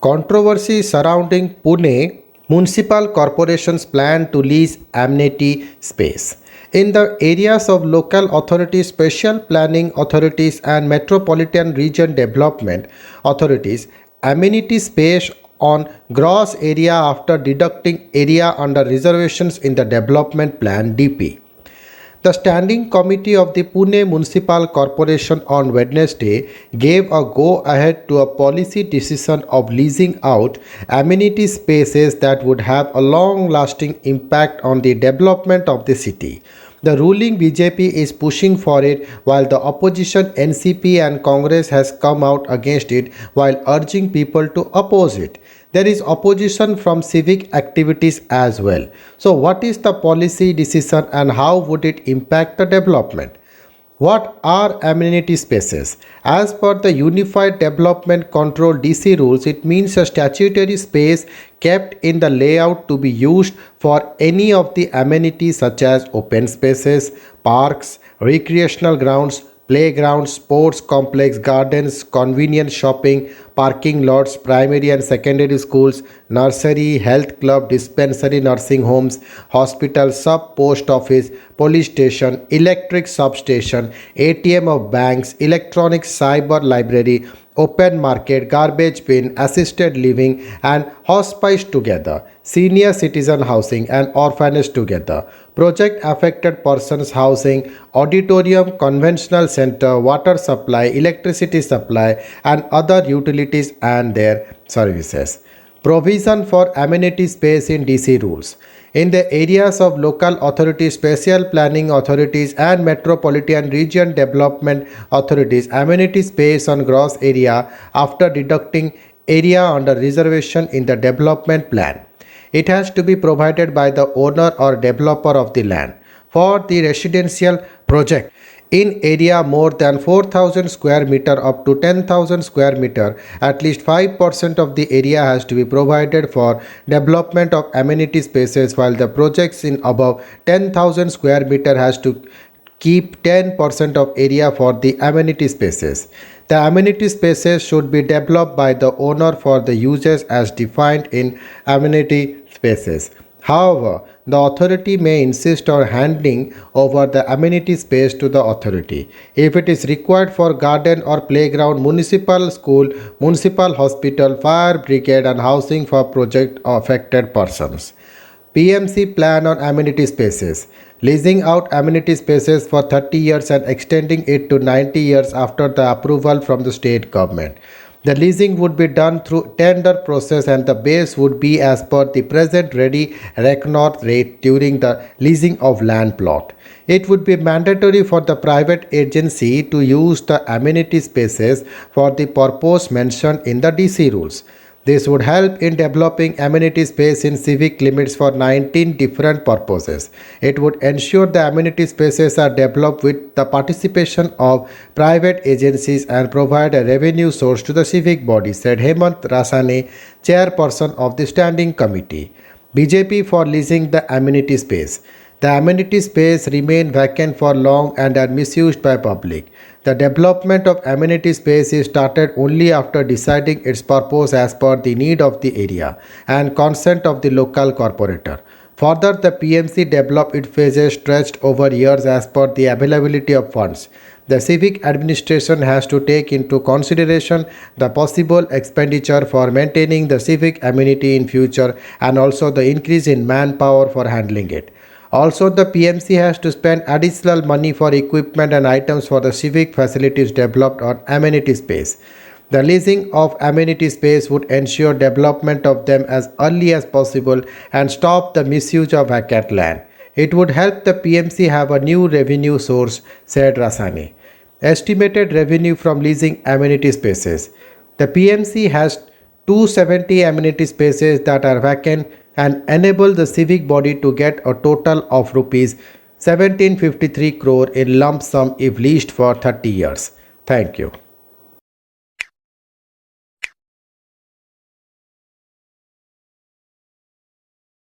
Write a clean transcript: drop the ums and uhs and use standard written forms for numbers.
Controversy surrounding Pune Municipal Corporation's plan to lease amenity space. In the areas of local authorities, special planning authorities, and metropolitan region development authorities, amenity space on gross area after deducting area under reservations in the development plan DP. The Standing Committee of the Pune Municipal Corporation on Wednesday gave a go-ahead to a policy decision of leasing out amenity spaces that would have a long-lasting impact on the development of the city. The ruling BJP is pushing for it while the opposition NCP and Congress has come out against it while urging people to oppose it. There is opposition from civic activities as well. So what is the policy decision and how would it impact the development? What are amenity spaces? As per the Unified Development Control DC rules, it means a statutory space kept in the layout to be used for any of the amenities such as open spaces, parks, recreational grounds, playgrounds, sports complex, gardens, convenience shopping, parking lots, primary and secondary schools, nursery, health club, dispensary, nursing homes, hospital, sub post office, police station, electric substation, ATM of banks, electronic cyber library, open market, garbage bin, assisted living and hospice together, senior citizen housing and orphanage together, project affected persons housing, auditorium, conventional center, water supply, electricity supply and other utilities and their services. Provision for amenity space in DC rules. In the areas of local authorities, special planning authorities and metropolitan region development authorities, amenity space on gross area after deducting area under reservation in the development plan. It has to be provided by the owner or developer of the land. For the residential project, in area more than 4,000 square meter up to 10,000 square meter, at least 5% of the area has to be provided for development of amenity spaces, while the projects in above 10,000 square meter has to keep 10% of area for the amenity spaces. The amenity spaces should be developed by the owner for the uses as defined in amenity spaces. However, the authority may insist on handing over the amenity space to the authority. If it is required for garden or playground, municipal school, municipal hospital, fire brigade and housing for project affected persons. PMC plan on amenity spaces. Leasing out amenity spaces for 30 years and extending it to 90 years after the approval from the state government. The leasing would be done through tender process and the base would be as per the present ready reckoner rate during the leasing of land plot. It would be mandatory for the private agency to use the amenity spaces for the purpose mentioned in the DC rules. This would help in developing amenity space in civic limits for 19 different purposes. It would ensure the amenity spaces are developed with the participation of private agencies and provide a revenue source to the civic body, said Hemant Rasane, chairperson of the standing committee. BJP for leasing the amenity space. The amenity space remain vacant for long and are misused by public. The development of amenity space is started only after deciding its purpose as per the need of the area and consent of the local corporator. Further, the PMC developed its phases stretched over years as per the availability of funds. The civic administration has to take into consideration the possible expenditure for maintaining the civic amenity in future and also the increase in manpower for handling it. Also, the PMC has to spend additional money for equipment and items for the civic facilities developed on amenity space. The leasing of amenity space would ensure development of them as early as possible and stop the misuse of vacant land. It would help the PMC have a new revenue source, said Rasane. Estimated revenue from leasing amenity spaces. The PMC has 270 amenity spaces that are vacant and enable the civic body to get a total of rupees 1753 crore in lump sum if leased for 30 years. Thank you.